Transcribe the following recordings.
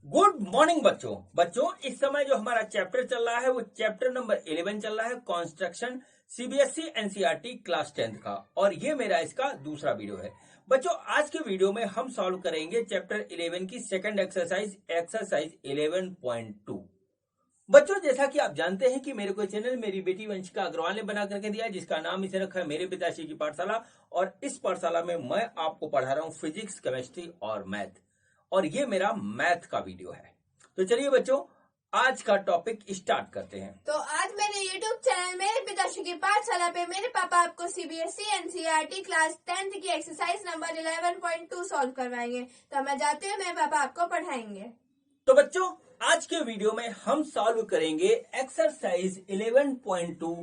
Good morning बच्चों इस समय जो हमारा चैप्टर चल रहा है वो चैप्टर नंबर 11 चल रहा है कंस्ट्रक्शन सीबीएसई एनसीईआरटी क्लास 10 का। और ये मेरा इसका दूसरा वीडियो है। बच्चों आज के वीडियो में हम सॉल्व करेंगे चैप्टर 11 की सेकंड एक्सरसाइज 11.2। बच्चों जैसा कि आप जानते हैं कि मेरे को चैनल मेरी बेटी वंशिका अग्रवाल ने बना करके दिया है, जिसका नाम इसे रखा है मेरे पिताश्री की पाठशाला। और इस पाठशाला में मैं आपको पढ़ा रहा हूँ फिजिक्स, केमिस्ट्री और मैथ। और ये मेरा मैथ का वीडियो है। तो चलिए बच्चों आज का टॉपिक स्टार्ट करते हैं। तो आज मेरे YouTube चैनल मेरे पिताश्री की पाठशाला पे मेरे पापा आपको सीबीएसई एनसीईआरटी क्लास 10 की एक्सरसाइज नंबर 11.2 सॉल्व करवाएंगे। तो मैं जाती हूँ, मेरे पापा आपको पढ़ाएंगे। तो बच्चों आज के वीडियो में हम सॉल्व करेंगे एक्सरसाइज 11.2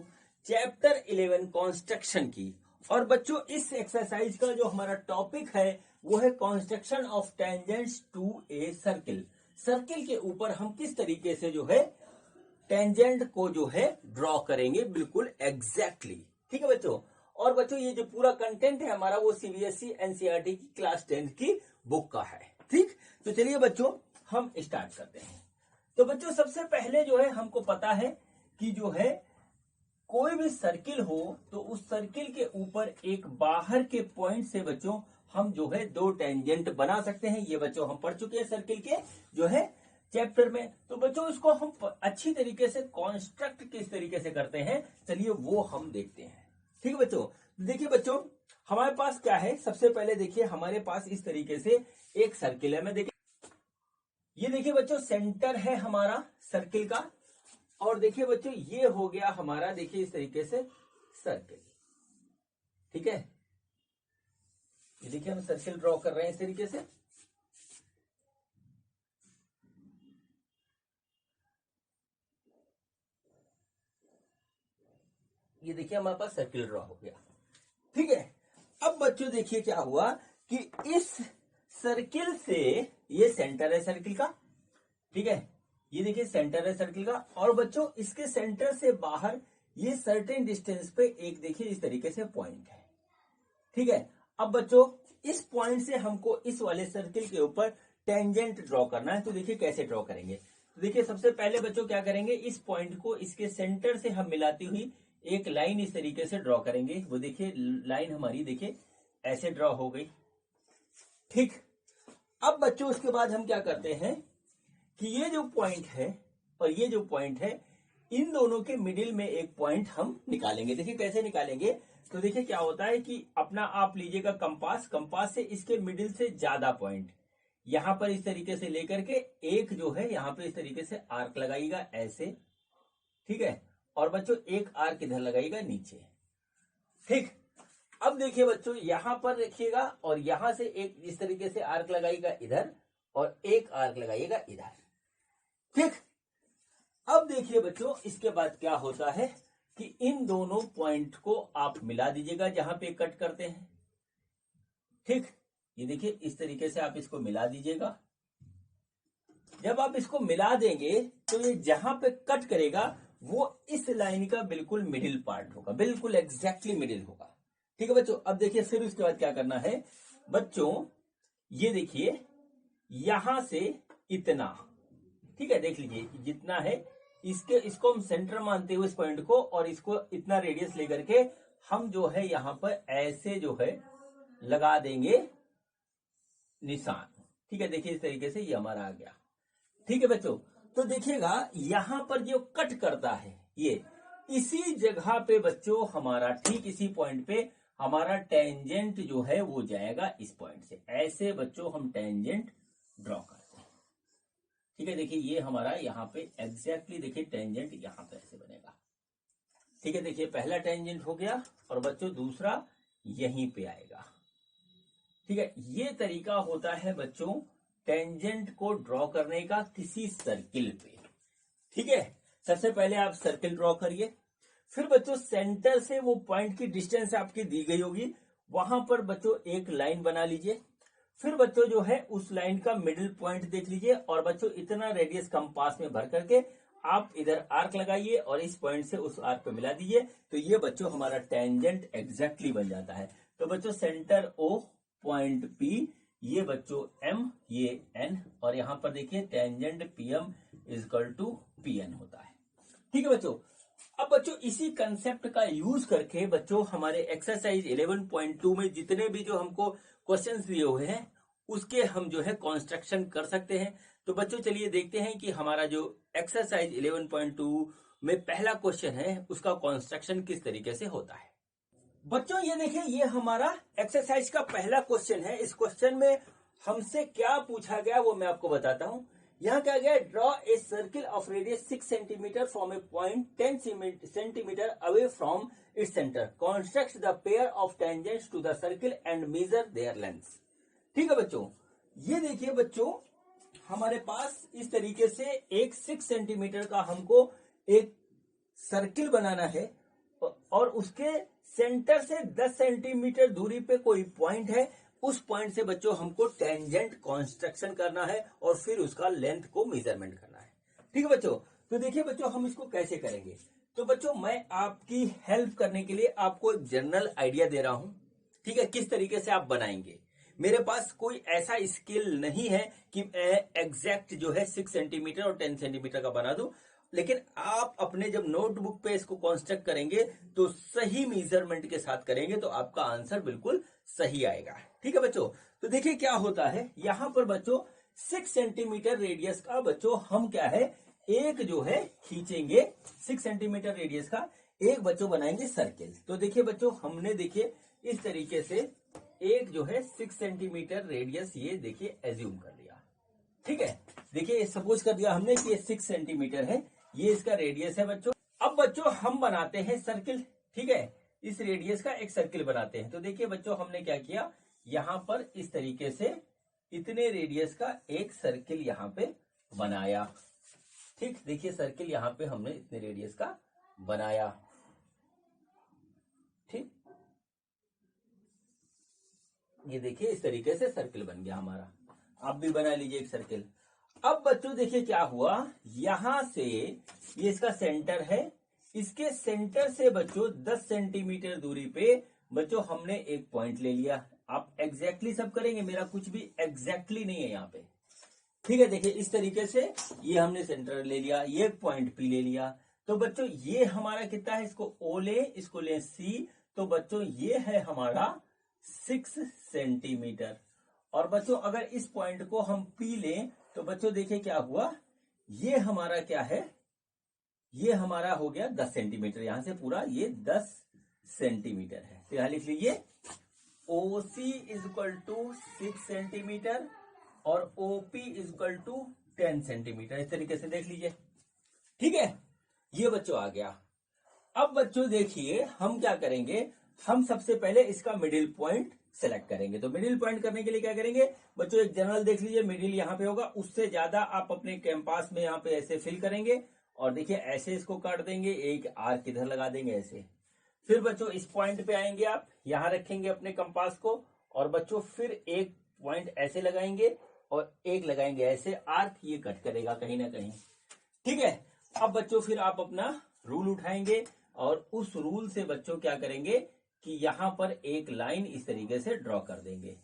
चैप्टर 11 कंस्ट्रक्शन की। और बच्चों इस एक्सरसाइज का जो हमारा टॉपिक है वो है construction of tangents to a circle. Circle के ऊपर हम किस तरीके से जो है टेंजेंट को जो है ड्रॉ करेंगे, बिल्कुल एग्जैक्टली। ठीक है बच्चों। और बच्चों ये जो पूरा कंटेंट है हमारा वो सीबीएसई एनसीईआरटी की क्लास 10 की बुक का है। ठीक, तो चलिए बच्चों हम स्टार्ट करते हैं। तो बच्चों सबसे पहले जो है हमको पता है कि जो है कोई भी सर्किल हो तो उस सर्किल के ऊपर एक बाहर के पॉइंट से बच्चों हम जो है दो टेंजेंट बना सकते हैं। ये बच्चों हम पढ़ चुके हैं सर्किल के जो है चैप्टर में। तो बच्चों इसको हम अच्छी तरीके से कॉन्स्ट्रक्ट किस तरीके से करते हैं, चलिए वो हम देखते हैं। ठीक है बच्चों। देखिए बच्चों हमारे पास क्या है, सबसे पहले देखिए हमारे पास इस तरीके से एक सर्किल है। मैं देखिए ये देखिए बच्चों सेंटर है हमारा सर्किल का। और देखिए बच्चों ये हो गया हमारा, देखिए इस तरीके से सर्किल। ठीक है, ये देखिए हम सर्किल ड्रॉ कर रहे हैं इस तरीके से। ये देखिए हमारे पास सर्किल ड्रॉ हो गया। ठीक है, अब बच्चों देखिए क्या हुआ कि इस सर्किल से ये सेंटर है सर्किल का। ठीक है, ये देखिए सेंटर है सर्किल का। और बच्चों इसके सेंटर से बाहर ये सर्टेन डिस्टेंस पे एक देखिए इस तरीके से पॉइंट है। ठीक है, अब बच्चों इस पॉइंट से हमको इस वाले सर्किल के ऊपर टेंजेंट ड्रॉ करना है। तो देखिए कैसे ड्रॉ करेंगे। तो देखिए सबसे पहले बच्चों क्या करेंगे, इस पॉइंट को इसके सेंटर से हम मिलाती हुई एक लाइन इस तरीके से ड्रॉ करेंगे। वो देखिए लाइन हमारी देखिए ऐसे ड्रॉ हो गई। ठीक, अब बच्चों उसके बाद हम क्या करते हैं कि ये जो पॉइंट है और ये जो पॉइंट है इन दोनों के मिडिल में एक पॉइंट हम निकालेंगे। देखिए कैसे निकालेंगे। तो देखिए क्या होता है कि अपना आप लीजिएगा कंपास, कंपास से इसके मिडिल से ज्यादा पॉइंट यहां पर इस तरीके से लेकर के एक जो है यहां पे इस तरीके से आर्क लगाइएगा ऐसे। ठीक है, और बच्चों एक आर्क इधर लगाइएगा नीचे। ठीक, अब देखिए बच्चों यहां पर रखिएगा और यहां से एक इस तरीके से आर्क लगाइएगा इधर और एक आर्क लगाइएगा इधर। ठीक, अब देखिए बच्चों इसके बाद क्या होता है कि इन दोनों पॉइंट को आप मिला दीजिएगा जहां पे कट करते हैं। ठीक, ये देखिए इस तरीके से आप इसको मिला दीजिएगा। जब आप इसको मिला देंगे तो ये जहां पे कट करेगा वो इस लाइन का बिल्कुल मिडिल पार्ट होगा, बिल्कुल एग्जैक्टली मिडिल होगा। ठीक है बच्चों, अब देखिए फिर उसके बाद क्या करना है बच्चों, ये देखिए यहां से इतना, ठीक है देख लीजिए जितना है इसको हम सेंटर मानते हुए इस पॉइंट को, और इसको इतना रेडियस लेकर के हम जो है यहां पर ऐसे जो है लगा देंगे निशान। ठीक है, देखिए इस तरीके से ये हमारा आ गया। ठीक है बच्चों, तो देखिएगा यहां पर जो कट करता है ये इसी जगह पे बच्चों हमारा ठीक इसी पॉइंट पे हमारा टेंजेंट जो है वो जाएगा इस पॉइंट से। ऐसे बच्चों हम टेंजेंट ड्रॉ करते हैं। ठीक है, देखिए ये हमारा यहाँ पे एग्जैक्टली देखिए टेंजेंट यहाँ पे ऐसे बनेगा। ठीक है, देखिए पहला टेंजेंट हो गया और बच्चों दूसरा यहीं पे आएगा। ठीक है, ये तरीका होता है बच्चों टेंजेंट को ड्रॉ करने का किसी सर्किल पे। ठीक है, सबसे पहले आप सर्किल ड्रॉ करिए, फिर बच्चों सेंटर से वो पॉइंट की डिस्टेंस आपकी दी गई होगी वहां पर बच्चों एक लाइन बना लीजिए। फिर बच्चों जो है उस लाइन का मिडिल पॉइंट देख लीजिए और बच्चों इतना रेडियस कंपास में भर करके आप इधर आर्क लगाइए और इस पॉइंट से उस आर्क पे मिला दीजिए। तो ये बच्चों हमारा टेंजेंट एग्जैक्टली बन जाता है। तो बच्चों सेंटर ओ पॉइंट पी ये बच्चों m, ये n, और यहां पर देखिए tangent pm is equal to pn होता है। ठीक है बच्चों, अब बच्चों इसी कंसेप्ट का यूज करके बच्चों हमारे एक्सरसाइज 11.2 में जितने भी जो हमको क्वेश्चंस दिए हुए हैं उसके हम जो है कॉन्स्ट्रक्शन कर सकते हैं। तो बच्चों चलिए देखते हैं कि हमारा जो एक्सरसाइज 11.2 में पहला क्वेश्चन है उसका कॉन्स्ट्रक्शन किस तरीके से होता है। बच्चों ये देखिए, ये हमारा एक्सरसाइज का पहला क्वेश्चन है। इस क्वेश्चन में हमसे क्या पूछा गया वो मैं आपको बताता हूं। यहाँ क्या गया, draw a circle of radius 6 centimetre from a point 10 centimetre away from its centre, construct the pair of tangents to the circle and measure their lengths. ठीक है बच्चों, ये देखिए बच्चों हमारे पास इस तरीके से एक 6 सेंटीमीटर का हमको एक सर्किल बनाना है और उसके सेंटर से 10 सेंटीमीटर दूरी पे कोई पॉइंट है। उस पॉइंट से बच्चों हमको टेंजेंट कॉन्स्ट्रक्शन करना है और फिर उसका लेंथ को मेजरमेंट करना है। ठीक है बच्चों, तो देखिए बच्चों हम इसको कैसे करेंगे। तो बच्चों मैं आपकी हेल्प करने के लिए आपको एक जनरल आइडिया दे रहा हूं। ठीक है, किस तरीके से आप बनाएंगे। मेरे पास कोई ऐसा स्किल नहीं है कि एग्जैक्ट जो है 6 सेंटीमीटर और 10 सेंटीमीटर का बना दूं, लेकिन आप अपने जब नोटबुक पे इसको कॉन्स्ट्रक्ट करेंगे तो सही मेजरमेंट के साथ करेंगे तो आपका आंसर बिल्कुल सही आएगा। ठीक है बच्चों, तो देखिए क्या होता है यहां पर बच्चों 6 सेंटीमीटर रेडियस का बच्चों हम क्या है एक जो है खींचेंगे। 6 सेंटीमीटर रेडियस का एक बच्चों बनाएंगे सर्किल। तो देखिए बच्चों हमने देखिए इस तरीके से एक जो है 6 सेंटीमीटर रेडियस ये देखिए एज्यूम कर लिया। ठीक है, देखिए सपोज कर दिया हमने कि ये 6 सेंटीमीटर है, ये इसका रेडियस है बच्चों। अब बच्चों हम बनाते हैं सर्किल। ठीक है, इस रेडियस का एक सर्किल बनाते हैं। तो देखिए बच्चों हमने क्या किया, यहां पर इस तरीके से इतने रेडियस का एक सर्किल यहां पे बनाया। ठीक, देखिए सर्किल यहां पे हमने इतने रेडियस का बनाया। ठीक, ये देखिए इस तरीके से सर्किल बन गया हमारा। आप भी बना लीजिए एक सर्किल। अब बच्चों देखिए क्या हुआ, यहां से ये इसका सेंटर है, इसके सेंटर से बच्चों 10 सेंटीमीटर दूरी पे बच्चों हमने एक पॉइंट ले लिया। आप एग्जैक्टली सब करेंगे, मेरा कुछ भी एग्जैक्टली नहीं है यहाँ पे। ठीक है, देखिए इस तरीके से ये हमने सेंटर ले लिया, ये पॉइंट पी ले लिया। तो बच्चों ये हमारा कितना है, इसको ओ ले, इसको ले सी। तो बच्चों ये है हमारा 6 सेंटीमीटर। और बच्चों अगर इस पॉइंट को हम पी लें तो बच्चों देखिए क्या हुआ, ये हमारा क्या है, ये हमारा हो गया 10 सेंटीमीटर। यहां से पूरा ये 10 सेंटीमीटर है। तो यहां लिख लीजिए OC is equal to 6 centimetre और OP is equal to 10 centimetre. इस तरीके से देख लीजिए। ठीक है, ये बच्चों आ गया। अब बच्चों देखिए हम क्या करेंगे, हम सबसे पहले इसका मिडिल पॉइंट सेलेक्ट करेंगे। तो मिडिल पॉइंट करने के लिए क्या करेंगे बच्चों, एक जनरल देख लीजिए, मिडिल यहाँ पे होगा, उससे ज्यादा आप अपने कैंपास में यहाँ पे ऐसे फिल करेंगे और देखिए ऐसे इसको काट देंगे, एक आर्क इधर लगा देंगे ऐसे। फिर बच्चों इस पॉइंट पे आएंगे, आप यहाँ रखेंगे अपने कंपास को और बच्चों फिर एक पॉइंट ऐसे लगाएंगे और एक लगाएंगे ऐसे, आर्क ये कट करेगा कहीं ना कहीं। ठीक है, अब बच्चों फिर आप अपना रूल उठाएंगे और उस रूल से बच्चों क्या करेंगे कि यहां पर एक लाइन इस तरीके से ड्रॉ कर देंगे।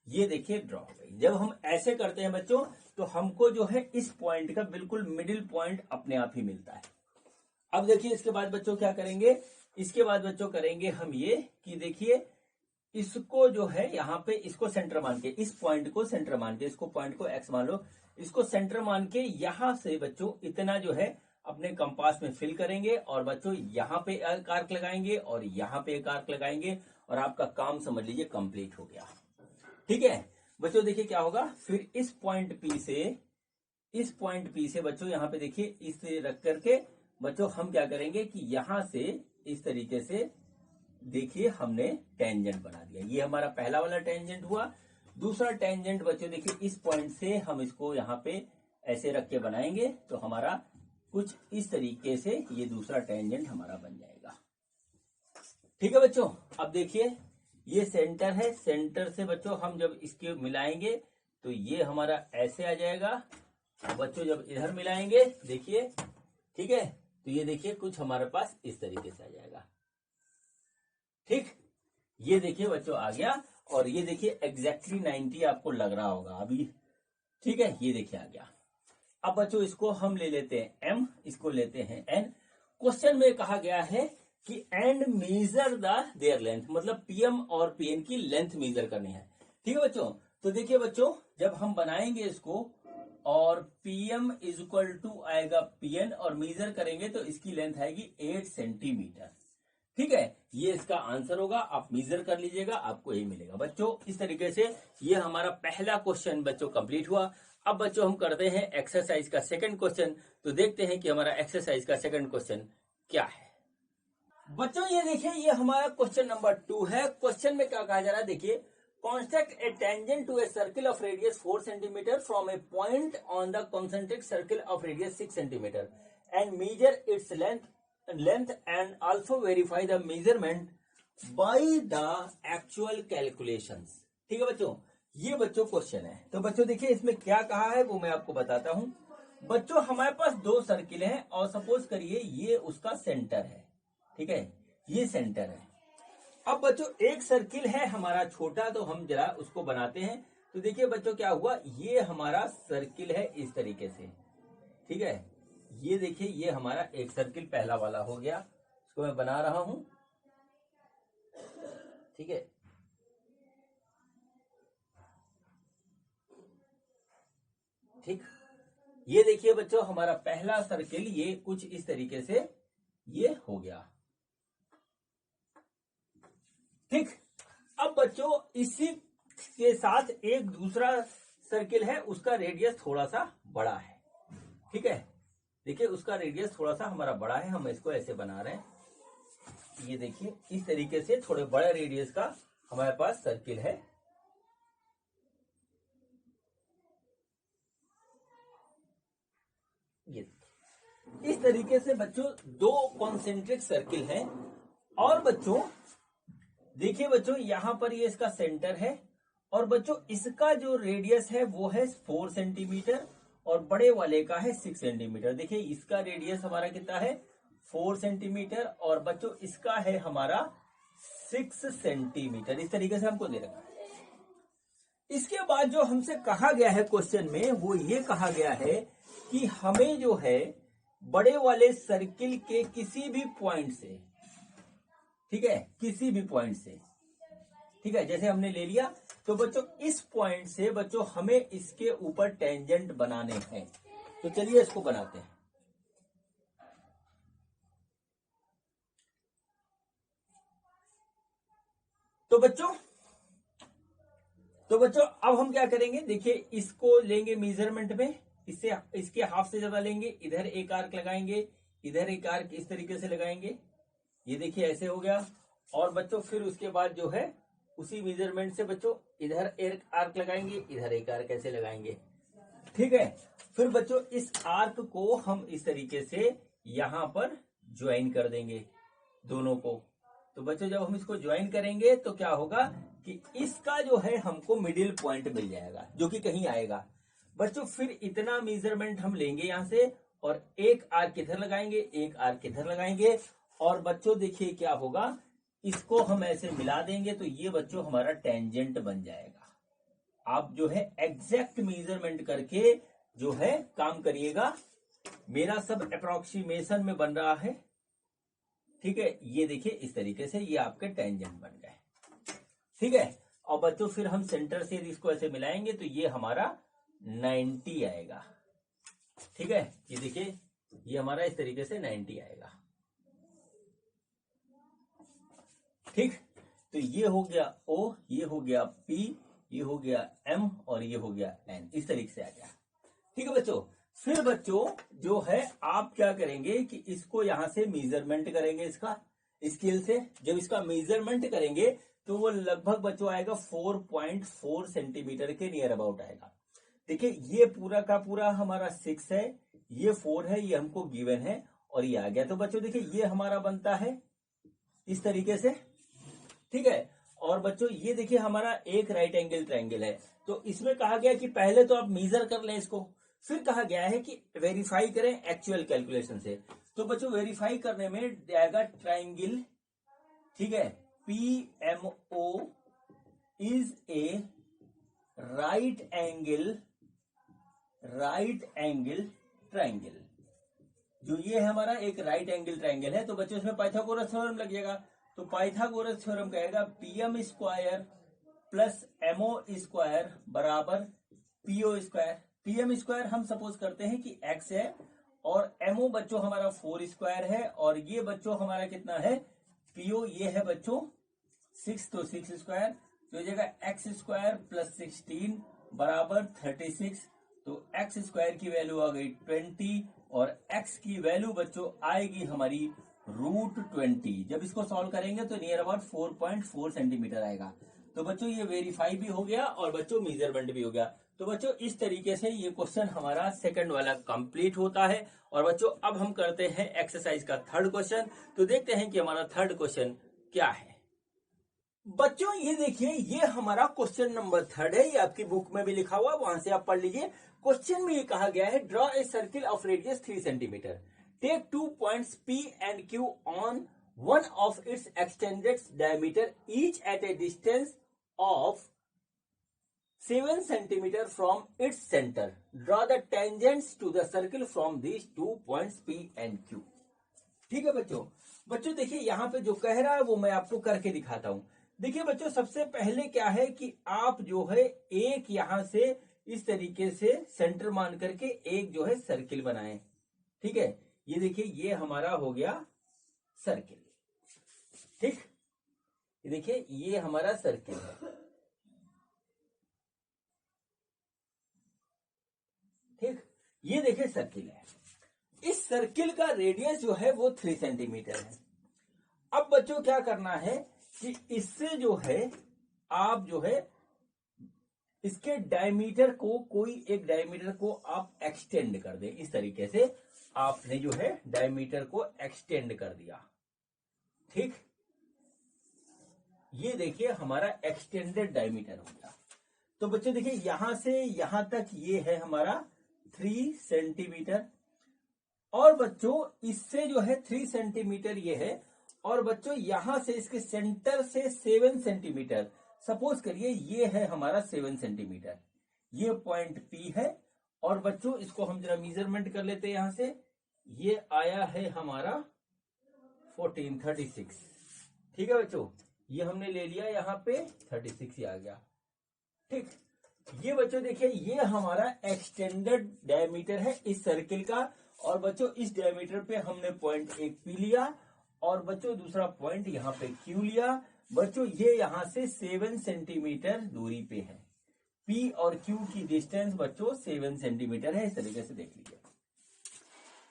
ये देखिए ड्रॉ हो गई। जब हम ऐसे करते हैं बच्चों तो हमको जो है इस पॉइंट का बिल्कुल मिडिल पॉइंट अपने आप ही मिलता है। अब देखिए इसके बाद बच्चों क्या करेंगे, इसके बाद बच्चों करेंगे हम ये कि देखिए इसको जो है यहाँ पे इसको सेंटर मान के, इस पॉइंट को सेंटर मान के, इसको पॉइंट को एक्स मान लो, इसको सेंटर मान के यहां से बच्चों इतना जो है अपने कंपास में फिल करेंगे और बच्चों यहाँ पे एक आर्क लगाएंगे और यहाँ पे एक आर्क लगाएंगे और आपका काम समझ लीजिए कंप्लीट हो गया। ठीक है बच्चों, देखिए क्या होगा, फिर इस पॉइंट पी से बच्चों यहाँ पे देखिए इसे रख करके बच्चों हम क्या करेंगे कि यहां से इस तरीके से देखिए हमने टेंजेंट बना दिया। ये हमारा पहला वाला टेंजेंट हुआ। दूसरा टेंजेंट बच्चों देखिए इस पॉइंट से हम इसको यहाँ पे ऐसे रख के बनाएंगे तो हमारा कुछ इस तरीके से ये दूसरा टेंजेंट हमारा बन जाएगा। ठीक है बच्चों, अब देखिए ये सेंटर है, सेंटर से बच्चों हम जब इसके मिलाएंगे तो ये हमारा ऐसे आ जाएगा। बच्चों जब इधर मिलाएंगे देखिए, ठीक है, तो ये देखिए कुछ हमारे पास इस तरीके से आ जाएगा। ठीक, ये देखिए बच्चों आ गया। और ये देखिए एग्जैक्टली 90 आपको लग रहा होगा अभी। ठीक है, ये देखिए आ गया। अब बच्चों इसको हम ले लेते हैं m, इसको लेते हैं n। क्वेश्चन में कहा गया है कि and measure the there length, मतलब पीएम और पीएन की लेंथ मेजर करनी है। ठीक है बच्चों, तो देखिए बच्चों जब हम बनाएंगे इसको और पीएम इज इक्वल टू आएगा पीएन और मेजर करेंगे तो इसकी लेंथ आएगी 8 सेंटीमीटर। ठीक है, ये इसका आंसर होगा, आप मेजर कर लीजिएगा, आपको यही मिलेगा। बच्चों इस तरीके से ये हमारा पहला क्वेश्चन बच्चों कंप्लीट हुआ। अब बच्चों हम करते हैं एक्सरसाइज का सेकंड क्वेश्चन, तो देखते हैं कि हमारा एक्सरसाइज का सेकंड क्वेश्चन क्या है। बच्चों ये देखिए, ये हमारा क्वेश्चन नंबर 2 है। क्वेश्चन में क्या कहा जा रहा है, देखिए construct a tangent to a circle of radius 4 centimetre from a point on the concentric circle of radius 6 centimetre and measure its length and also verify the measurement by the actual calculations. ठीक है बच्चों, ये बच्चों question है। तो बच्चों देखिए इसमें क्या कहा है वो मैं आपको बताता हूं। बच्चों हमारे पास 2 सर्किल हैं और सपोज करिए ये उसका सेंटर है। ठीक है, ये सेंटर है। अब बच्चों एक सर्किल है हमारा छोटा, तो हम जरा उसको बनाते हैं। तो देखिए बच्चों क्या हुआ, ये हमारा सर्किल है इस तरीके से। ठीक है, ये देखिए ये हमारा एक सर्किल पहला वाला हो गया, इसको मैं बना रहा हूं। ठीक है, ठीक, ये देखिए बच्चों हमारा पहला सर्किल ये कुछ इस तरीके से ये हो गया। ठीक, अब बच्चों इसी के साथ एक दूसरा सर्किल है, उसका रेडियस थोड़ा सा बड़ा है। ठीक है, देखिए उसका रेडियस थोड़ा सा हमारा बड़ा है, हम इसको ऐसे बना रहे हैं। ये देखिए इस तरीके से थोड़े बड़े रेडियस का हमारे पास सर्किल है। ये इस तरीके से बच्चों 2 कॉन्सेंट्रिक सर्किल हैं। और बच्चों देखिए बच्चों यहां पर ये इसका सेंटर है और बच्चों इसका जो रेडियस है वो है 4 सेंटीमीटर और बड़े वाले का है 6 सेंटीमीटर। देखिए इसका रेडियस हमारा कितना है 4 सेंटीमीटर और बच्चों इसका है हमारा 6 सेंटीमीटर। इस तरीके से हमको दे रखा है। इसके बाद जो हमसे कहा गया है क्वेश्चन में वो ये कहा गया है कि हमें जो है बड़े वाले सर्किल के किसी भी पॉइंट से, ठीक है, किसी भी पॉइंट से, ठीक है, जैसे हमने ले लिया तो बच्चों इस पॉइंट से बच्चों हमें इसके ऊपर टेंजेंट बनाने हैं। तो चलिए इसको बनाते हैं। तो बच्चों अब हम क्या करेंगे, देखिए इसको लेंगे मेजरमेंट में, इससे इसके हाफ से ज्यादा लेंगे, इधर एक आर्क लगाएंगे, इधर एक आर्क इस तरीके से लगाएंगे। ये देखिए ऐसे हो गया। और बच्चों फिर उसके बाद जो है उसी मेजरमेंट से बच्चों इधर एक आर्क लगाएंगे, इधर एक आर्क ऐसे लगाएंगे। ठीक है, फिर बच्चों इस आर्क को हम इस तरीके से यहां पर ज्वाइन कर देंगे दोनों को। तो बच्चों जब हम इसको ज्वाइन करेंगे तो क्या होगा कि इसका जो है हमको मिडिल पॉइंट मिल जाएगा जो कि कहीं आएगा। बच्चों फिर इतना मेजरमेंट हम लेंगे यहां से और एक आर्क इधर लगाएंगे, एक आर्क इधर लगाएंगे और बच्चों देखिए क्या होगा, इसको हम ऐसे मिला देंगे तो ये बच्चों हमारा टेंजेंट बन जाएगा। आप जो है एग्जैक्ट मेजरमेंट करके जो है काम करिएगा। मेरा सब अप्रोक्सीमेशन में बन रहा है। ठीक है, ये देखिए इस तरीके से ये आपके टेंजेंट बन गए। ठीक है, और बच्चों फिर हम सेंटर से इसको ऐसे मिलाएंगे तो ये हमारा 90 आएगा। ठीक है, ये देखिए ये हमारा इस तरीके से 90 आएगा। ठीक, तो ये हो गया O, ये हो गया P, ये हो गया M और ये हो गया N। इस तरीके से आ गया। ठीक है बच्चों, फिर बच्चों जो है आप क्या करेंगे कि इसको यहां से मेजरमेंट करेंगे इसका स्केल से। जब इसका मेजरमेंट करेंगे तो वो लगभग बच्चों आएगा 4.4 सेंटीमीटर के नियर अबाउट आएगा। देखिए ये पूरा का पूरा हमारा 6 है, ये 4 है, ये हमको गिवन है और ये आ गया। तो बच्चों देखिए ये हमारा बनता है इस तरीके से। ठीक है, और बच्चों ये देखिए हमारा एक राइट एंगल ट्रायंगल है। तो इसमें कहा गया कि पहले तो आप मेजर कर लें इसको, फिर कहा गया है कि वेरीफाई करें एक्चुअल कैलकुलेशन से। तो बच्चों वेरीफाई करने में आएगा ट्रायंगल, ठीक है, PMO is a right angle triangle. जो ये हमारा एक राइट एंगल ट्राइंगल है, तो बच्चों इसमें पाइथागोरस थ्योरम लगेगा। तो पाइथागोरस थ्योरम कहेगा PM square plus MO square बराबर पीओ स्क्वायर। पीएम स्क्वायर हम सपोज करते हैं कि एक्स है, और एमओ बच्चों हमारा 4 स्क्वायर है, और ये बच्चों हमारा कितना है, पीओ ये है बच्चों 6, तो 6 स्क्वायर, तो ये जगह एक्स स्क्वायर प्लस 16 बराबर 36। तो एक्स स्क्वायर की वैल्यू आ गई 20, और एक्स की वैल्यू बच्चों आएगी हमारी √20। जब इसको सॉल्व करेंगे तो नियर अबाउट 4.4 सेंटीमीटर आएगा। तो बच्चों ये वेरीफाई भी हो गया और बच्चों मेजरमेंट भी हो गया। तो बच्चों इस तरीके से ये क्वेश्चन हमारा सेकंड वाला कंप्लीट होता है। और बच्चों अब हम करते हैं एक्सरसाइज का थर्ड क्वेश्चन। तो देखते हैं कि हमारा थर्ड क्वेश्चन क्या है। बच्चों ये देखिए, ये हमारा क्वेश्चन नंबर 3 है। ये आपकी बुक में भी लिखा हुआ, वहां से आप पढ़ लीजिए। क्वेश्चन में ये कहा गया है, draw a circle of radius 3 centimetre, take 2 points P and Q on one of its extended diameter, each at a distance of 7 centimeter from its center. Draw the tangents to the circle from these 2 points P and Q. ठीक है बच्चों। बच्चों देखिए, यहां पे जो कह रहा है वो मैं आपको करके दिखाता हूं। देखिए बच्चों, सबसे पहले क्या है कि आप जो है एक यहां से इस तरीके से सेंटर मान करके एक जो है सर्किल बनाएं। ठीक है, ये देखिए ये हमारा हो गया सर्किल। ठीक, ये देखिए ये हमारा सर्किल है। ठीक, ये देखिए सर्किल है। इस सर्किल का रेडियस जो है वो 3 सेंटीमीटर है। अब बच्चों क्या करना है कि इससे जो है आप जो है इसके डायमीटर को, कोई एक डायमीटर को आप एक्सटेंड कर दें। इस तरीके से आपने जो है डायमीटर को एक्सटेंड कर दिया। ठीक, ये देखिए हमारा एक्सटेंडेड डायमीटर हो गया। तो बच्चों देखिए यहां से यहां तक ये है हमारा 3 सेंटीमीटर, और बच्चों इससे जो है 3 सेंटीमीटर ये है, और बच्चों यहां से इसके सेंटर से 7 सेंटीमीटर, सपोज करिए ये है हमारा 7 सेंटीमीटर, ये पॉइंट P है। और बच्चों इसको हम जरा मेजरमेंट कर लेते हैं। यहां से ये आया है हमारा 36। ठीक है बच्चों, ये हमने ले लिया, यहाँ पे 36 ही आ गया। ठीक, ये बच्चों देखिए ये हमारा एक्सटेंडेड डायमीटर है इस सर्किल का। और बच्चों इस डायमीटर पे हमने पॉइंट एक P लिया, और बच्चों दूसरा पॉइंट यहाँ पे Q लिया। बच्चों ये यहां से 7 सेंटीमीटर दूरी पे है। P और Q की डिस्टेंस बच्चों 7 सेंटीमीटर है। इस तरीके से देख लीजिए।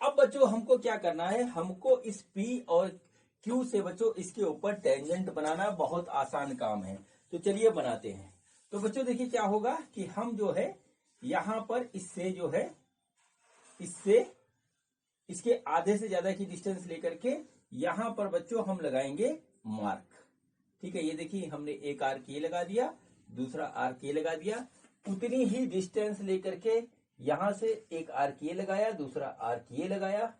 अब बच्चों हमको क्या करना है, हमको इस P और Q से बच्चों इसके ऊपर टेंजेंट बनाना बहुत आसान काम है। तो चलिए बनाते हैं। तो बच्चों देखिए क्या होगा कि हम जो है यहां पर इससे जो है इससे इसके आधे से ज्यादा की डिस्टेंस लेकर के यहां पर बच्चों हम लगाएंगे मार्क। ठीक है, ये देखिए हमने एक आर्क ये लगा दिया, दूसरा आर्क ये लगा दिया। उतनी ही डिस्टेंस लेकर के यहां से एक आर्क ये लगाया, दूसरा आर्क ये लगाया।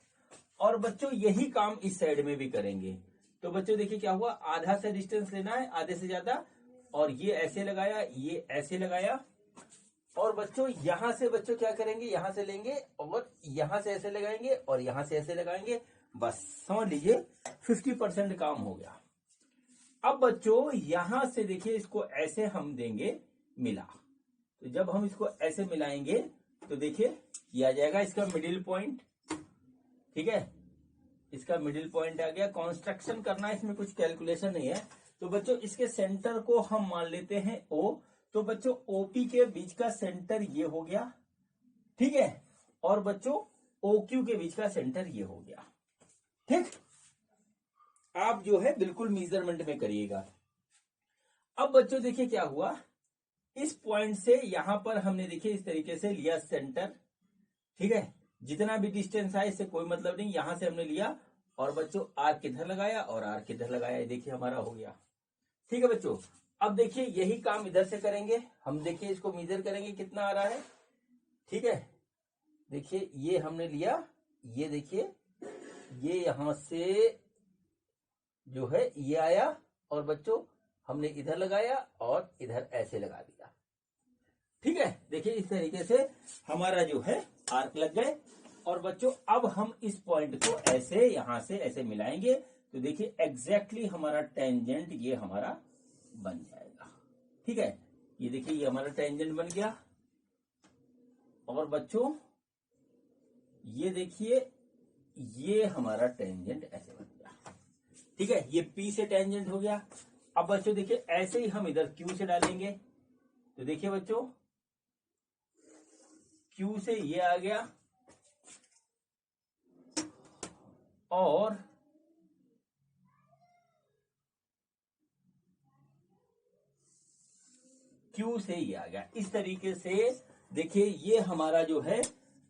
और बच्चों यही काम इस साइड में भी करेंगे। तो बच्चों देखिए क्या हुआ, आधा से डिस्टेंस लेना है, आधे से ज्यादा, और ये ऐसे लगाया, ये ऐसे लगाया। और बच्चों यहां से बच्चों क्या करेंगे, यहां से लेंगे और यहां से ऐसे लगाएंगे और यहां से ऐसे लगाएंगे। बस समझ लीजिए 50% काम हो गया। अब बच्चों यहां से देखिए इसको ऐसे हम देंगे मिला। तो जब हम इसको ऐसे मिलाएंगे तो देखिए ये आ जाएगा इसका मिडिल पॉइंट। ठीक है, इसका मिडिल पॉइंट आ गया। कंस्ट्रक्शन करना है, इसमें कुछ कैलकुलेशन नहीं है। तो बच्चों इसके सेंटर को हम मान लेते हैं O। तो बच्चों OP के बीच का सेंटर ये हो गया। ठीक है, और बच्चों OQ के बीच का सेंटर ये हो गया। ठीक, आप जो है बिल्कुल मेजरमेंट में करिएगा। अब बच्चों देखिए क्या हुआ, इस पॉइंट से यहां पर हमने देखिए इस तरीके से लिया सेंटर। ठीक है, जितना भी डिस्टेंस है इससे कोई मतलब नहीं, यहां से हमने लिया और बच्चों आर्क किधर लगाया और आर्क किधर लगाया, देखिए हमारा हो गया। ठीक है बच्चों, अब देखिए यही काम इधर से करेंगे हम। देखिए इसको मेजर करेंगे कितना आ रहा है। ठीक है, देखिए ये हमने लिया, ये देखिए ये यहां से जो है ये आया, और बच्चों हमने इधर लगाया और इधर ऐसे लगा दिया। ठीक है, देखिए इस तरीके से हमारा जो है आर्क लग गए। और बच्चों अब हम इस पॉइंट को ऐसे यहां से ऐसे मिलाएंगे तो देखिए एग्जैक्टली हमारा टेंजेंट ये हमारा बन जाएगा। ठीक है, ये देखिए ये हमारा टेंजेंट बन गया। और बच्चों ये देखिए ये हमारा टेंजेंट ऐसे बन गया। ठीक है, ये P से टेंजेंट हो गया। अब बच्चों देखिए ऐसे ही हम इधर Q से डालेंगे तो देखिए बच्चों Q से ये आ गया और Q से ये आ गया। इस तरीके से देखिए ये हमारा जो है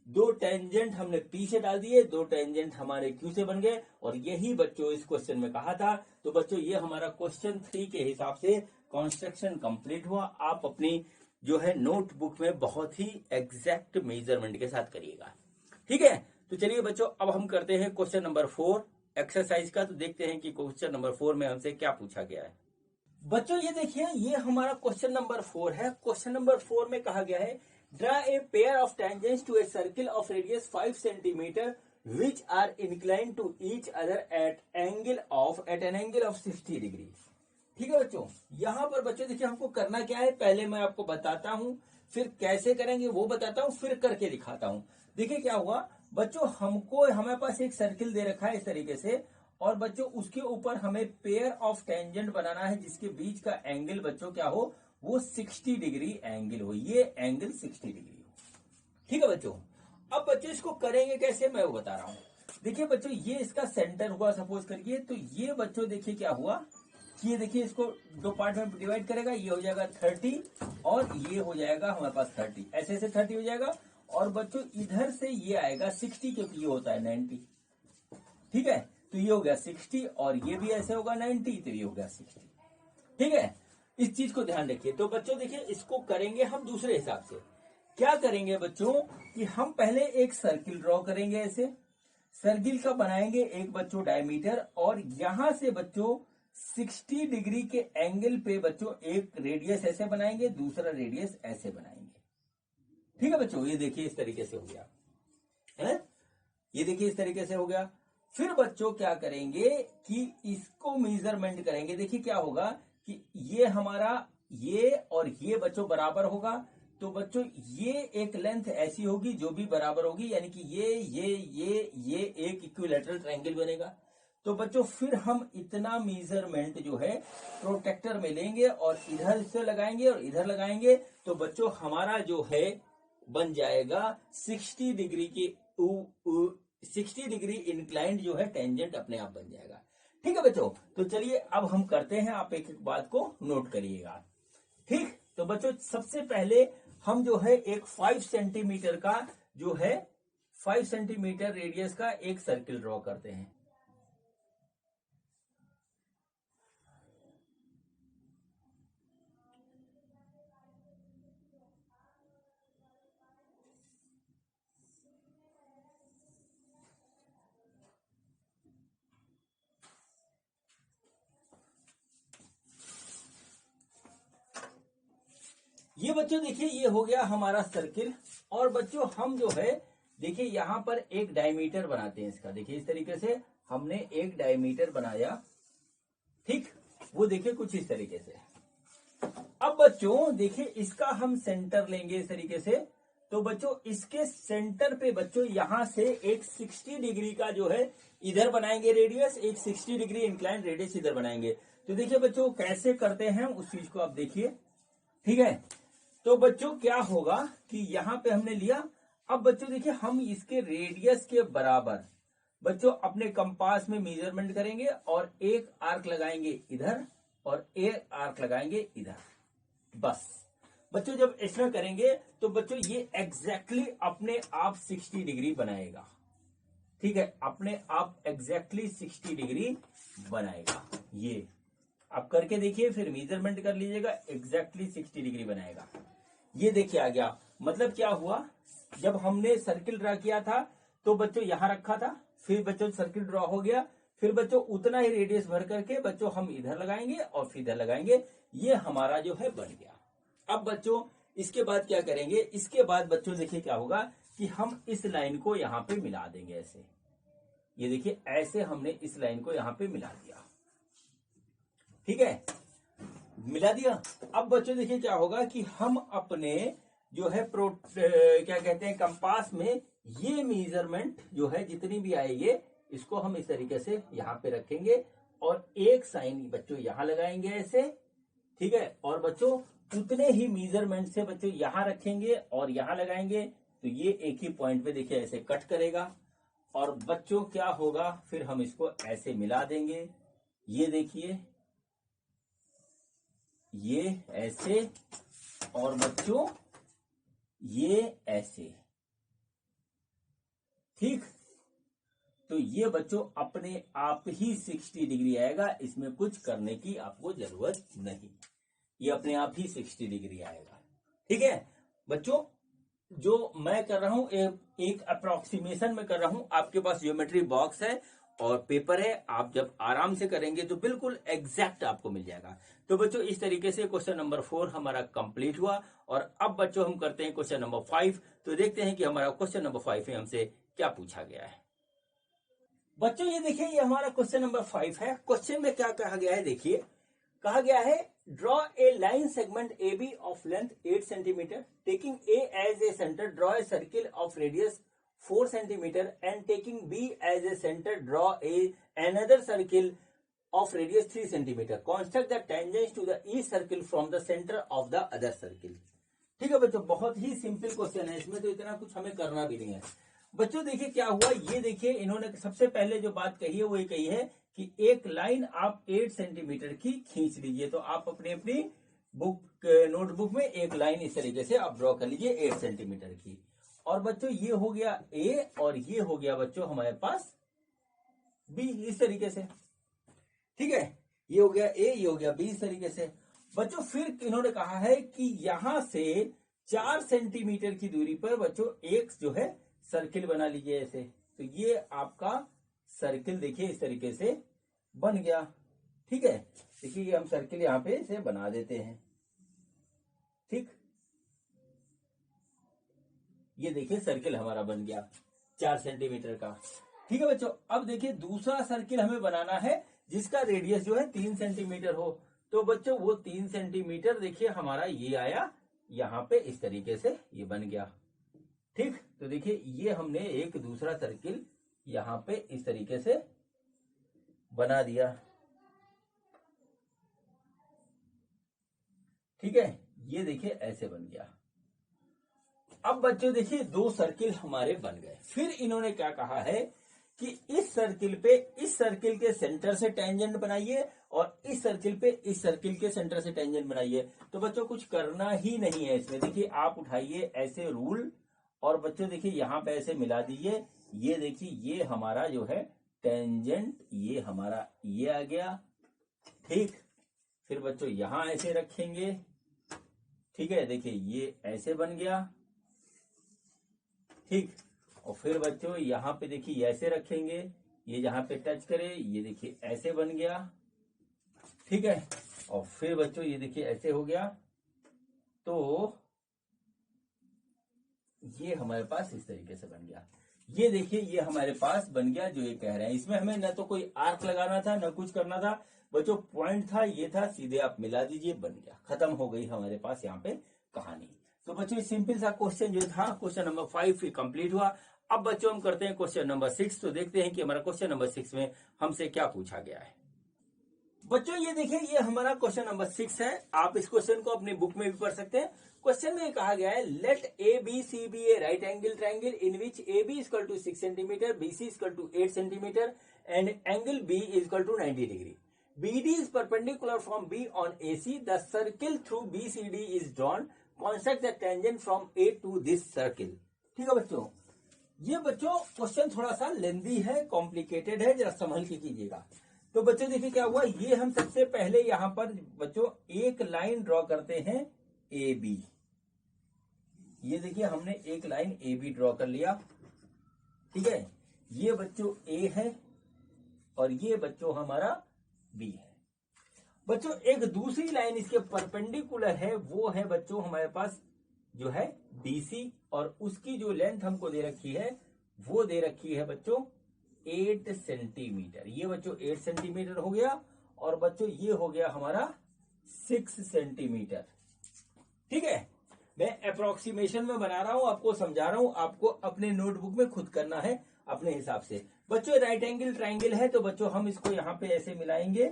दो टेंजेंट हमने P से डाल दिए, दो टेंजेंट हमारे Q से बन गए। और यही बच्चों इस क्वेश्चन में कहा था। तो बच्चों ये हमारा क्वेश्चन 3 के हिसाब से कंस्ट्रक्शन कंप्लीट हुआ। आप अपनी जो है नोटबुक में बहुत ही एग्जैक्ट मेजरमेंट के साथ करिएगा। ठीक है, तो चलिए बच्चों अब हम करते हैं क्वेश्चन नंबर 4 एक्सरसाइज का। तो देखते हैं कि क्वेश्चन नंबर 4 में हमसे क्या पूछा गया है। बच्चों ये देखिए ये हमारा क्वेश्चन नंबर 4 है। क्वेश्चन नंबर 4 में कहा गया है draw a pair of tangents to a circle of radius 5 centimetre which are incline to each other at an angle of 60 degree. ठीक है बच्चों, यहां पर बच्चों देखिए हमको करना क्या है, पहले मैं आपको बताता हूं, फिर कैसे करेंगे वो बताता हूं, फिर करके दिखाता हूं। देखिए क्या हुआ बच्चों, हमारे पास एक सर्किल दे रखा है इस तरीके से। और बच्चों उसके ऊपर हमें पेयर ऑफ टेंजेंट बनाना है जिसके बीच का एंगल बच्चों क्या हो, वो 60 डिग्री एंगल हो। ये एंगल 60 डिग्री हो। ठीक है बच्चों, अब बच्चों इसको करेंगे कैसे मैं वो बता रहा हूं। देखिए बच्चों ये इसका सेंटर हुआ सपोज करिए। तो ये बच्चों देखिए क्या हुआ कि ये देखिए इसको दो पार्ट में डिवाइड करेगा। ये हो जाएगा 30 और ये हो जाएगा हमारे पास 30, ऐसे ऐसे 30 हो जाएगा। और बच्चों इधर से ये आएगा 60 क्योंकि ये होता है 90। ठीक है, तो ये हो गया 60 और ये भी ऐसे होगा 90, तो ये हो गया 60। ठीक है, इस चीज को ध्यान रखिए। तो बच्चों देखिए इसको करेंगे हम दूसरे हिसाब से। क्या करेंगे बच्चों कि हम पहले एक सर्किल ड्रॉ करेंगे। ऐसे सर्किल का बनाएंगे एक बच्चों डायमीटर और यहां से बच्चों 60 डिग्री के एंगल पे बच्चों एक रेडियस ऐसे बनाएंगे, दूसरा रेडियस ऐसे बनाएंगे। ठीक है बच्चों, ये देखिए इस तरीके से हो गया है, ये देखिए इस तरीके से हो गया। फिर बच्चों क्या करेंगे कि इसको मेजरमेंट करेंगे। देखिए क्या होगा कि ये हमारा ये और ये बच्चों बराबर होगा। तो बच्चों ये एक लेंथ ऐसी होगी जो भी बराबर होगी, यानी कि ये एक इक्विलैटरल ट्रायंगल बनेगा। तो बच्चों फिर हम इतना मेजरमेंट जो है प्रोटेक्टर में लेंगे और इधर से लगाएंगे और इधर लगाएंगे। तो बच्चों हमारा जो है बन जाएगा 60 डिग्री की 60 डिग्री इंक्लाइंड जो है टेंजेंट अपने आप बन जाएगा। ठीक है बच्चों, तो चलिए अब हम करते हैं, आप एक एक बात को नोट करिएगा। ठीक, तो बच्चों सबसे पहले हम जो है एक 5 सेंटीमीटर का जो है 5 सेंटीमीटर रेडियस का एक सर्किल ड्रॉ करते हैं। ये बच्चों देखिए ये हो गया हमारा सर्किल। और बच्चों हम जो है देखिए यहां पर एक डायमीटर बनाते हैं इसका। देखिए इस तरीके से हमने एक डायमीटर बनाया। ठीक, वो देखिए कुछ इस तरीके से। अब बच्चों देखिए इसका हम सेंटर लेंगे इस तरीके से। तो बच्चों इसके सेंटर पे बच्चों यहां से एक 60 डिग्री का जो है इधर बनाएंगे रेडियस, एक 60 डिग्री इंक्लाइन रेडियस इधर बनाएंगे। तो देखिए बच्चों कैसे करते हैं उस चीज को आप देखिए। ठीक है, तो बच्चों क्या होगा कि यहां पे हमने लिया। अब बच्चों देखिए हम इसके रेडियस के बराबर बच्चों अपने कंपास में मेजरमेंट करेंगे और एक आर्क लगाएंगे इधर और एक आर्क लगाएंगे इधर। बस बच्चों जब ऐसा करेंगे तो बच्चों ये एग्जैक्टली अपने आप 60 डिग्री बनाएगा। ठीक है, अपने आप एग्जैक्टली 60 डिग्री बनाएगा। ये आप करके देखिए, फिर मेजरमेंट कर लीजिएगा, एग्जैक्टली 60 डिग्री बनाएगा। ये देखिए आ गया। मतलब क्या हुआ, जब हमने सर्किल ड्रा किया था तो बच्चों यहां रखा था, फिर बच्चों सर्किल ड्रा हो गया, फिर बच्चों उतना ही रेडियस भर करके बच्चों हम इधर लगाएंगे और फिर इधर लगाएंगे। ये हमारा जो है बन गया। अब बच्चों इसके बाद क्या करेंगे, इसके बाद बच्चों देखिए क्या होगा कि हम इस लाइन को यहां पे मिला देंगे ऐसे। ये देखिए ऐसे हमने इस लाइन को यहां पे मिला दिया, ठीक है, मिला दिया। अब बच्चों देखिए क्या होगा कि हम अपने जो है क्या कहते हैं कंपास में ये मेजरमेंट जो है जितनी भी आएगी इसको हम इस तरीके से यहाँ पे रखेंगे और एक साइन बच्चों यहाँ लगाएंगे ऐसे, ठीक है। और बच्चों उतने ही मेजरमेंट से बच्चों यहाँ रखेंगे और यहाँ लगाएंगे, तो ये एक ही पॉइंट पे देखिए ऐसे कट करेगा। और बच्चों क्या होगा, फिर हम इसको ऐसे मिला देंगे। ये देखिए ये ऐसे और बच्चों ये ऐसे, ठीक। तो ये बच्चों अपने आप ही 60 डिग्री आएगा, इसमें कुछ करने की आपको जरूरत नहीं, ये अपने आप ही 60 डिग्री आएगा, ठीक है। बच्चों जो मैं कर रहा हूं एक अप्रोक्सीमेशन में कर रहा हूं, आपके पास ज्योमेट्री बॉक्स है और पेपर है, आप जब आराम से करेंगे तो बिल्कुल एग्जैक्ट आपको मिल जाएगा। तो बच्चों इस तरीके से क्वेश्चन नंबर 4 हमारा कंप्लीट हुआ। और अब बच्चों हम करते हैं क्वेश्चन नंबर 5। तो देखते हैं कि हमारा क्वेश्चन नंबर 5 में हमसे क्या पूछा गया है। बच्चों ये देखिए ये हमारा क्वेश्चन नंबर 5 है। क्वेश्चन में क्या कहा गया है, देखिए कहा गया है draw a line segment A B of length 8 centimetre, taking A as a centre draw a circle of radius 4 centimetre and taking B as a centre draw a another circle of radius 3 centimetre, construct the tangents to the each circle from the centre of the other circle. ठीक है बच्चों, बहुत ही simple question है, इसमें तो इतना कुछ हमें करना भी नहीं है। बच्चों देखिए क्या हुआ, ये देखिए इन्होंने सबसे पहले जो बात कही है वो ये कही है कि एक लाइन आप 8 सेंटीमीटर की खींच लीजिए। तो आप अपनी बुक नोटबुक में एक लाइन इस तरीके से आप ड्रॉ कर लीजिए 8 सेंटीमीटर की। और बच्चों ये हो गया ए और ये हो गया बच्चों हमारे पास बी, इस तरीके से, ठीक है। ये हो गया ए, ये हो गया बी, इस तरीके से। बच्चों फिर इन्होंने कहा है कि यहां से 4 सेंटीमीटर की दूरी पर बच्चों एक जो है सर्किल बना लीजिए ऐसे। तो ये आपका सर्किल देखिए इस तरीके से बन गया, ठीक है। देखिए ये हम सर्किल यहां पे इसे बना देते हैं, ठीक। ये देखिए सर्किल हमारा बन गया 4 सेंटीमीटर का, ठीक है बच्चों। अब देखिए दूसरा सर्किल हमें बनाना है जिसका रेडियस जो है 3 सेंटीमीटर हो। तो बच्चों वो 3 सेंटीमीटर देखिए हमारा ये आया यहां पे इस तरीके से, ये बन गया, ठीक। तो देखिए ये हमने एक दूसरा सर्किल यहां पे इस तरीके से बना दिया, ठीक है। ये देखिए ऐसे बन गया। अब बच्चों देखिए 2 सर्किल हमारे बन गए। फिर इन्होंने क्या कहा है कि इस सर्किल पे इस सर्किल के सेंटर से टेंजेंट बनाइए और इस सर्किल पे इस सर्किल के सेंटर से टेंजेंट बनाइए। तो बच्चों कुछ करना ही नहीं है इसमें, देखिए आप उठाइए ऐसे रूल और बच्चों देखिए यहां पे ऐसे मिला दीजिए। ये देखिए ये हमारा जो है टेंजेंट, ये हमारा ये आ गया, ठीक। फिर बच्चों यहां ऐसे रखेंगे, ठीक है। देखिए ये ऐसे बन गया, ठीक। और फिर बच्चों यहां पे देखिए ऐसे रखेंगे, ये जहां पे टच करे ये देखिए ऐसे बन गया, ठीक है। और फिर बच्चों ये देखिए ऐसे हो गया। तो ये हमारे पास इस तरीके से बन गया। ये देखिए ये हमारे पास बन गया जो ये कह रहे हैं। इसमें हमें न तो कोई आर्क लगाना था न कुछ करना था बच्चों, पॉइंट था ये था, सीधे आप मिला दीजिए, बन गया, खत्म हो गई हमारे पास यहाँ पे कहानी। तो बच्चों सिंपल सा क्वेश्चन जो था क्वेश्चन नंबर 5 कंप्लीट हुआ। अब बच्चों हम करते हैं क्वेश्चन नंबर 6। तो देखते हैं कि हमारा क्वेश्चन नंबर 6 में हमसे क्या पूछा गया है। बच्चों ये देखिए ये हमारा क्वेश्चन नंबर 6 है। आप इस क्वेश्चन को अपनी बुक में भी पढ़ सकते हैं। क्वेश्चन में कहा गया है let A B C B A right angle triangle in which A B equal to 6 centimetre, B C equal to 8 centimetre and angle B equal to 90 degree. BD is perpendicular from B on AC. The circle through BCD is drawn. Construct the tangent from A to this circle. ठीक है बच्चों, ये बच्चों question थोड़ा सा लेंदी है, complicated है, जरा संभल के कीजिएगा। तो बच्चों देखिए क्या हुआ, ये हम सबसे पहले यहां पर बच्चों एक लाइन ड्रॉ करते हैं ए बी। ये देखिए हमने एक लाइन ए बी ड्रॉ कर लिया, ठीक है। ये बच्चों ए है, और ये बच्चों हमारा बी है। बच्चों एक दूसरी लाइन इसके परपेंडिकुलर है, वो है बच्चों हमारे पास जो है बीसी, और उसकी जो लेंथ हमको दे रखी है वो दे रखी है बच्चों 8 सेंटीमीटर। ये बच्चों 8 सेंटीमीटर हो गया, और बच्चों ये हो गया हमारा 6 सेंटीमीटर। ठीक है, मैं अप्रोक्सीमेशन में बना रहा हूं, आपको समझा रहा हूं, आपको अपने नोटबुक में खुद करना है अपने हिसाब से। बच्चों राइट एंगल ट्राइंगल है, तो बच्चों हम इसको यहाँ पे ऐसे मिलाएंगे,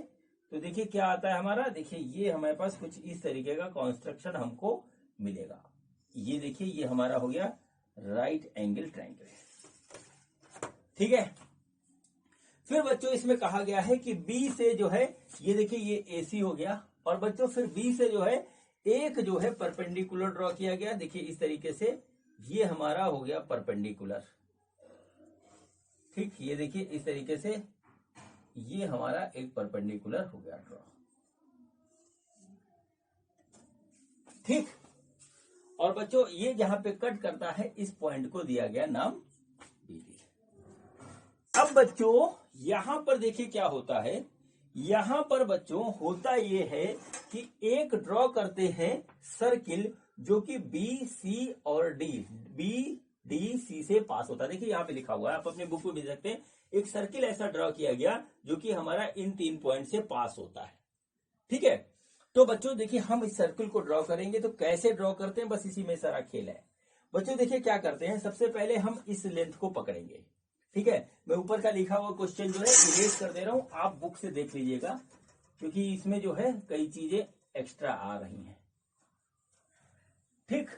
तो देखिए क्या आता है हमारा। देखिए ये हमारे पास कुछ इस तरीके का कॉन्स्ट्रक्शन हमको मिलेगा। ये देखिए ये हमारा हो गया राइट एंगल ट्राइंगल। ठीक है, फिर बच्चों इसमें कहा गया है कि बी से जो है, ये देखिए ये एसी हो गया, और बच्चों फिर बी से जो है एक जो है परपेंडिकुलर ड्रॉ किया गया। देखिए इस तरीके से ये हमारा हो गया परपेंडिकुलर। ठीक, ये देखिए इस तरीके से ये हमारा एक परपेंडिकुलर हो गया ड्रॉ। ठीक, और बच्चों ये जहां पे कट करता है इस पॉइंट को दिया गया नाम बीडी। अब बच्चों यहां पर देखिए क्या होता है, यहां पर बच्चों होता ये है कि एक ड्रॉ करते हैं सर्किल जो कि बी सी और डी, बी डी सी से पास होता है। देखिए यहां पे लिखा हुआ है, आप अपने बुक में देख सकते हैं, एक सर्किल ऐसा ड्रॉ किया गया जो कि हमारा इन 3 पॉइंट से पास होता है। ठीक है, तो बच्चों देखिए हम इस सर्किल को ड्रॉ करेंगे, तो कैसे ड्रॉ करते हैं बस इसी में सारा खेल है। बच्चों देखिए क्या करते हैं, सबसे पहले हम इस लेंथ को पकड़ेंगे। ठीक है, मैं ऊपर का लिखा हुआ क्वेश्चन जो है इरेज कर दे रहा हूं, आप बुक से देख लीजिएगा, क्योंकि इसमें जो है कई चीजें एक्स्ट्रा आ रही हैं। ठीक,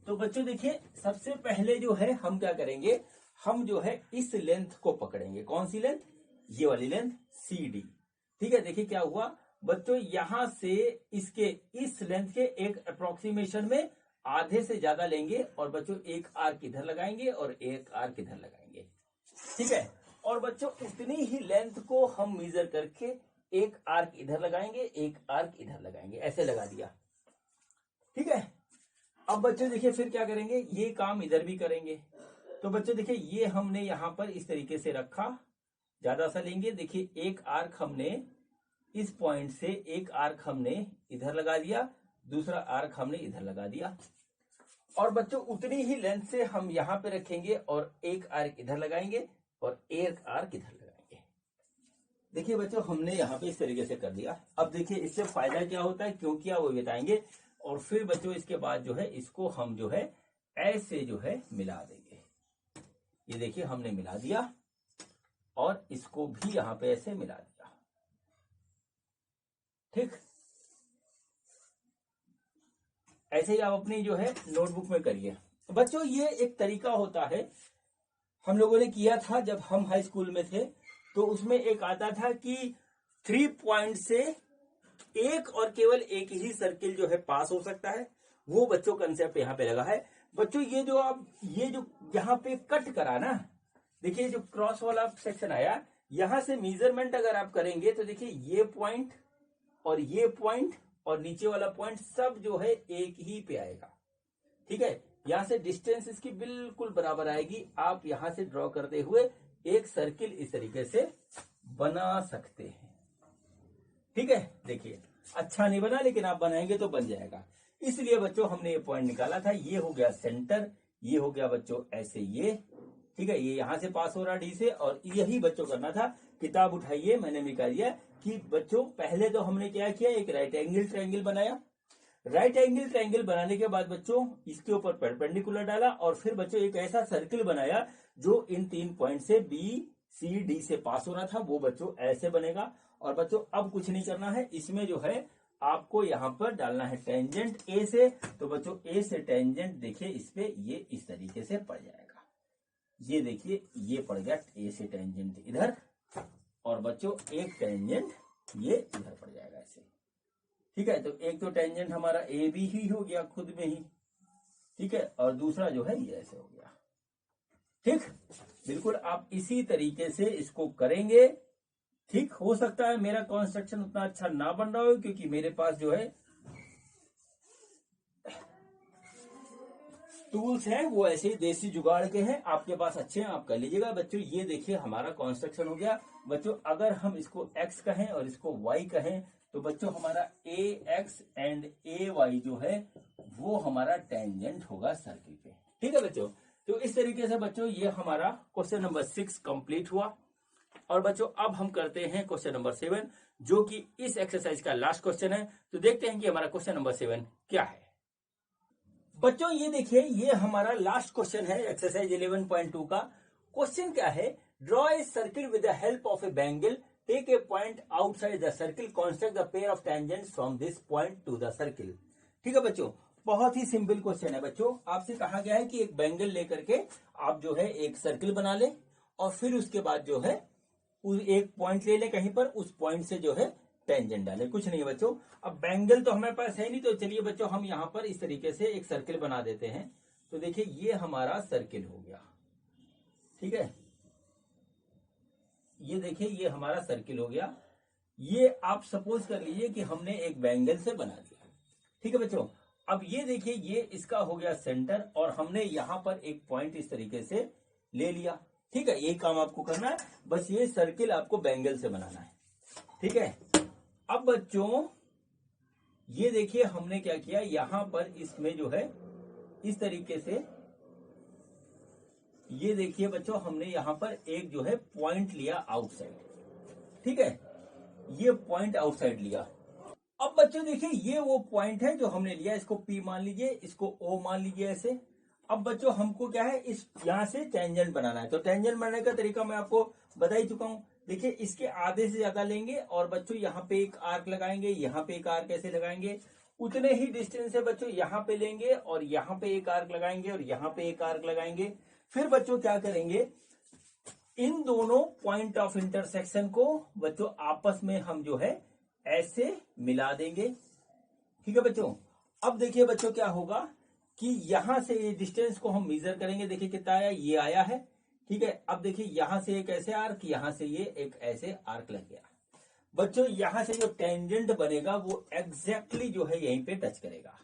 तो बच्चों देखिए सबसे पहले जो है हम क्या करेंगे, हम जो है इस लेंथ को पकड़ेंगे। कौन सी लेंथ, ये वाली लेंथ सी डी। ठीक है, देखिए क्या हुआ बच्चों, यहां से इसके इस लेंथ के एक अप्रोक्सीमेशन में आधे से ज्यादा लेंगे, और बच्चों एक आर्क इधर लगाएंगे और एक आर्क इधर लगाएंगे। ठीक है, और बच्चों उतनी ही लेंथ को हम मेजर करके एक आर्क इधर लगाएंगे, एक आर्क इधर लगाएंगे, ऐसे लगा दिया। ठीक है, अब बच्चों देखिए फिर क्या करेंगे, ये काम इधर भी करेंगे। तो बच्चों देखिए ये हमने यहां पर इस तरीके से रखा, ज्यादा सा लेंगे। देखिए एक आर्क हमने इस पॉइंट से, एक आर्क हमने इधर लगा दिया, दूसरा आर्क हमने इधर लगा दिया, और बच्चों उतनी ही लेंथ से हम यहां पे रखेंगे और एक आर्क इधर लगाएंगे और एक आर्क इधर लगाएंगे। देखिए बच्चों हमने यहाँ पे इस तरीके से कर दिया। अब देखिए इससे फायदा क्या होता है, क्यों किया वो बताएंगे, और फिर बच्चों इसके बाद जो है इसको हम जो है ऐसे जो है मिला देंगे। ये देखिए हमने मिला दिया, और इसको भी यहां पे ऐसे मिला दिया। ठीक, ऐसे ही आप अपनी जो है नोटबुक में करिए। बच्चों ये एक तरीका होता है, हम लोगों ने किया था जब हम हाई स्कूल में थे, तो उसमें एक आता था कि 3 पॉइंट से एक और केवल एक ही सर्किल जो है पास हो सकता है। वो बच्चों कंसेप्ट यहाँ पे लगा है। बच्चों ये जो यहाँ पे कट करा ना, देखिए जो क्रॉस वाला सेक्शन आया, यहां से मेजरमेंट अगर आप करेंगे तो देखिए ये पॉइंट और ये पॉइंट और नीचे वाला पॉइंट सब जो है एक ही पे आएगा। ठीक है, यहां से डिस्टेंस इसकी बिल्कुल बराबर आएगी। आप यहां से ड्रॉ करते हुए एक सर्किल इस तरीके से बना सकते हैं। ठीक है, देखिए अच्छा नहीं बना, लेकिन आप बनाएंगे तो बन जाएगा। इसलिए बच्चों हमने ये पॉइंट निकाला था, ये हो गया सेंटर, ये हो गया बच्चों ऐसे ये। ठीक है, ये यहां से पास हो रहा डी से, और यही बच्चों करना था। किताब उठाइए, मैंने निकाल दिया कि बच्चों पहले तो हमने क्या किया, एक राइट एंगल ट्रायंगल बनाया। राइट एंगल ट्रायंगल बनाने के बाद बच्चों इसके ऊपर परपेंडिकुलर डाला, और फिर बच्चों एक ऐसा सर्किल बनाया जो इन 3 पॉइंट से बी सी डी से पास होना था, वो बच्चों ऐसे बनेगा। और बच्चों अब कुछ नहीं करना है, इसमें जो है आपको यहां पर डालना है टेंजेंट ए से। तो बच्चों ए से टेंजेंट देखिए इस पे ये इस तरीके से पड़ जाएगा। ये देखिए ये पड़ गया ए से टेंजेंट इधर, और बच्चों एक टेंजेंट ये इधर पड़ जाएगा ऐसे। ठीक है, तो एक तो टेंजेंट हमारा ए बी ही हो गया खुद में ही। ठीक है, और दूसरा जो है ये ऐसे हो गया। ठीक, बिल्कुल आप इसी तरीके से इसको करेंगे। ठीक, हो सकता है मेरा कंस्ट्रक्शन उतना अच्छा ना बन रहा हो, क्योंकि मेरे पास जो है टूल्स हैं वो ऐसे देसी जुगाड़ के हैं, आपके पास अच्छे हैं, आप कर लीजिएगा बच्चों। ये देखिए हमारा कंस्ट्रक्शन हो गया बच्चों। अगर हम इसको x कहें और इसको y कहें तो बच्चों हमारा ax एंड ay जो है वो हमारा टेंजेंट होगा सर्किल पे। ठीक है बच्चों, तो इस तरीके से बच्चों ये हमारा क्वेश्चन नंबर 6 कंप्लीट हुआ। और बच्चों अब हम करते हैं क्वेश्चन नंबर 7 जो कि इस एक्सरसाइज का लास्ट क्वेश्चन है। तो देखते हैं कि हमारा क्वेश्चन नंबर 7 क्या है। बच्चों ये देखिए ये हमारा लास्ट क्वेश्चन है एक्सरसाइज 11.2 का। क्वेश्चन क्या है, draw a circle with the help of a bangle, take a point outside the circle, construct the pair of tangents from this point to the circle. ठीक है बच्चों, बहुत ही सिंपल क्वेश्चन है बच्चों। आपसे कहा गया है कि एक बैंगल लेकर के आप जो है एक सर्किल बना ले और फिर उसके बाद जो है एक पॉइंट ले ले कहीं पर, उस पॉइंट से जो है टेंजेंट डाले। कुछ नहीं है बच्चों। अब बैंगल तो हमारे पास है नहीं, तो चलिए बच्चों हम यहां पर इस तरीके से एक सर्किल बना देते हैं। तो देखिए ये हमारा सर्किल हो गया। ठीक है, ये देखिए ये हमारा सर्किल हो गया। ये आप सपोज कर लीजिए कि हमने एक बैंगल से बना दिया। ठीक है बच्चों, अब ये देखिए ये इसका हो गया सेंटर और हमने यहां पर एक पॉइंट इस तरीके से ले लिया। ठीक है, यही काम आपको करना है, बस ये सर्किल आपको बैंगल से बनाना है। ठीक है, अब बच्चों ये देखिए हमने क्या किया, यहां पर इसमें जो है इस तरीके से ये देखिए बच्चों हमने यहां पर एक जो है पॉइंट लिया आउटसाइड। ठीक है, ये पॉइंट आउटसाइड लिया। अब बच्चों देखिए ये वो पॉइंट है जो हमने लिया, इसको P मान लीजिए, इसको O मान लीजिए ऐसे। अब बच्चों हमको क्या है, इस यहां से टेंजेंट बनाना है। तो टेंजेंट बनाने का तरीका मैं आपको बता ही चुका हूं। देखिए इसके आधे से ज्यादा लेंगे और बच्चों यहाँ पे एक आर्क लगाएंगे, यहाँ पे एक आर्क ऐसे लगाएंगे। उतने ही डिस्टेंस से बच्चों यहाँ पे लेंगे और यहाँ पे एक आर्क लगाएंगे और यहाँ पे एक आर्क लगाएंगे। फिर बच्चों क्या करेंगे, इन दोनों पॉइंट ऑफ इंटरसेक्शन को बच्चों आपस में हम जो है ऐसे मिला देंगे। ठीक है बच्चों, अब देखिए बच्चों क्या होगा कि यहां से ये डिस्टेंस को हम मेजर करेंगे। देखिए कितना आया, ये आया है। ठीक है, अब देखिए यहां से एक ऐसे आर्क, यहां से ये एक ऐसे आर्क लग गया। बच्चों यहां से जो टेंजेंट बनेगा वो एग्जैक्टली जो है यहीं पे टच करेगा।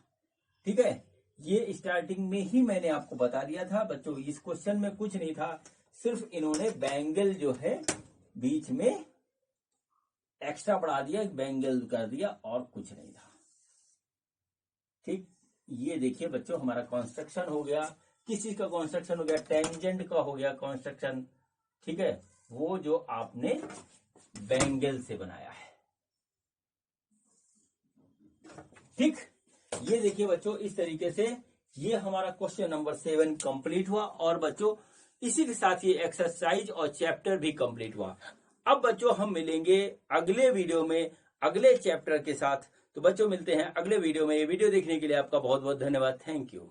ठीक है, ये स्टार्टिंग में ही मैंने आपको बता दिया था बच्चों। इस क्वेश्चन में कुछ नहीं था, सिर्फ इन्होंने बैंगल जो है बीच में एक्स्ट्रा बढ़ा दिया, एक बैंगल कर दिया और कुछ नहीं था। ठीक, ये देखिए बच्चों हमारा कंस्ट्रक्शन हो गया। किस चीज का कंस्ट्रक्शन हो गया, टेंजेंट का हो गया कंस्ट्रक्शन। ठीक है, वो जो आपने बैंगल से बनाया है। ठीक, ये देखिए बच्चों इस तरीके से ये हमारा क्वेश्चन नंबर 7 कंप्लीट हुआ। और बच्चों इसी के साथ ये एक्सरसाइज और चैप्टर भी कंप्लीट हुआ। अब बच्चों हम मिलेंगे अगले वीडियो में अगले चैप्टर के साथ। तो बच्चों मिलते हैं अगले वीडियो में। ये वीडियो देखने के लिए आपका बहुत बहुत धन्यवाद। Thank you.